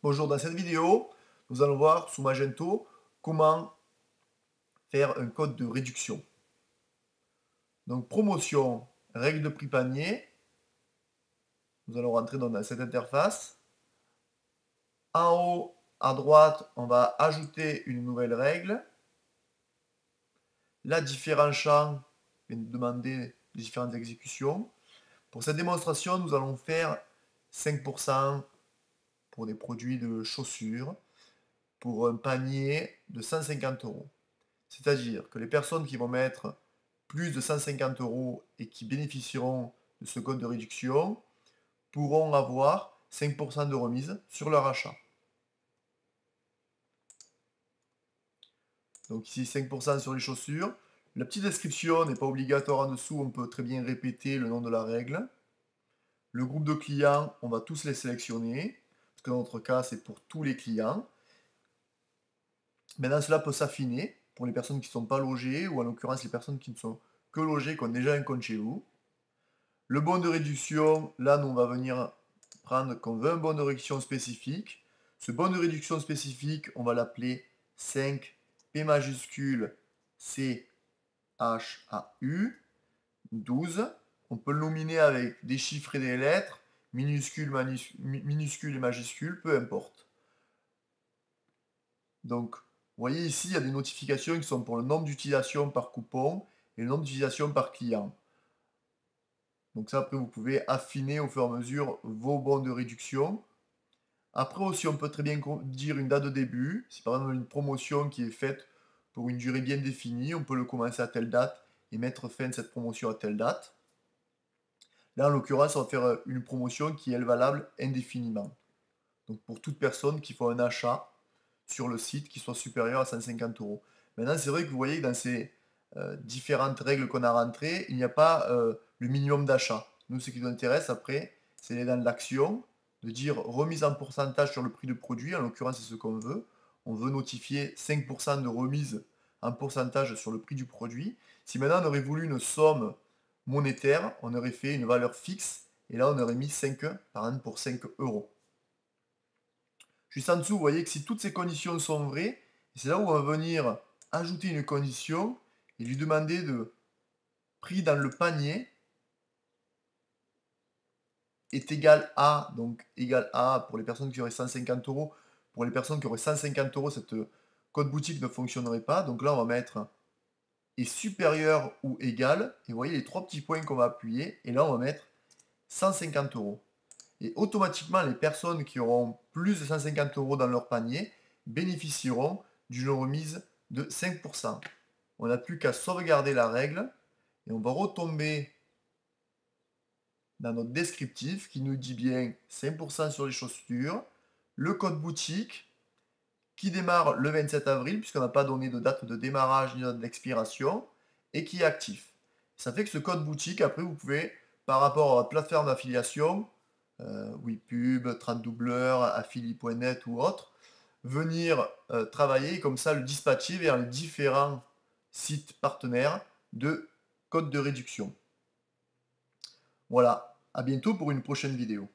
Bonjour, dans cette vidéo, nous allons voir sous Magento comment faire un code de réduction. Donc promotion, règle de prix panier, nous allons rentrer dans cette interface. En haut à droite, on va ajouter une nouvelle règle. Là, différents champs viennent demander différentes exécutions. Pour cette démonstration, nous allons faire 5% pour des produits de chaussures, pour un panier de 150 euros. C'est-à-dire que les personnes qui vont mettre plus de 150 euros et qui bénéficieront de ce code de réduction pourront avoir 5% de remise sur leur achat. Donc ici 5% sur les chaussures. La petite description n'est pas obligatoire en dessous, on peut très bien répéter le nom de la règle. Le groupe de clients, on va tous les sélectionner, parce que dans notre cas c'est pour tous les clients. Maintenant cela peut s'affiner pour les personnes qui ne sont pas logées, ou en l'occurrence les personnes qui ne sont que logées, qui ont déjà un compte chez vous. Le bon de réduction, là, nous, on va venir prendre qu'on veut un bon de réduction spécifique. Ce bon de réduction spécifique, on va l'appeler 5 P majuscule C H A U 12. On peut le nominer avec des chiffres et des lettres, minuscules, minuscules et majuscules, peu importe. Donc, vous voyez ici, il y a des notifications qui sont pour le nombre d'utilisations par coupon et le nombre d'utilisations par client. Donc ça, après, vous pouvez affiner au fur et à mesure vos bons de réduction. Après aussi, on peut très bien dire une date de début. Si par exemple une promotion qui est faite pour une durée bien définie, on peut le commencer à telle date et mettre fin de cette promotion à telle date. Là, en l'occurrence, on va faire une promotion qui est valable indéfiniment. Donc pour toute personne qui fait un achat sur le site qui soit supérieur à 150 euros. Maintenant, c'est vrai que vous voyez que dans ces différentes règles qu'on a rentrées, il n'y a pas le minimum d'achat. Nous, ce qui nous intéresse après, c'est d'aller dans l'action, de dire remise en pourcentage sur le prix du produit, en l'occurrence, c'est ce qu'on veut. On veut notifier 5% de remise en pourcentage sur le prix du produit. Si maintenant on aurait voulu une somme monétaire, on aurait fait une valeur fixe, et là on aurait mis 5 par exemple pour 5 euros. Juste en dessous, vous voyez que si toutes ces conditions sont vraies, c'est là où on va venir ajouter une condition et lui demander de prix dans le panier est égal à, donc égal à pour les personnes qui auraient 150 euros. Pour les personnes qui auraient 150 euros, cette code boutique ne fonctionnerait pas. Donc là, on va mettre est supérieur ou égal. Et vous voyez les trois petits points qu'on va appuyer. Et là, on va mettre 150 euros. Et automatiquement, les personnes qui auront plus de 150 euros dans leur panier bénéficieront d'une remise de 5%. On n'a plus qu'à sauvegarder la règle et on va retomber dans notre descriptif qui nous dit bien 5% sur les chaussures, le code boutique qui démarre le 27 avril puisqu'on n'a pas donné de date de démarrage ni de date d'expiration et qui est actif. Ça fait que ce code boutique, après, vous pouvez, par rapport à votre plateforme d'affiliation, WePub, 30 doubleurs, affili.net ou autre, venir travailler comme ça le dispatcher vers les différents sites partenaires de code de réduction. Voilà, à bientôt pour une prochaine vidéo.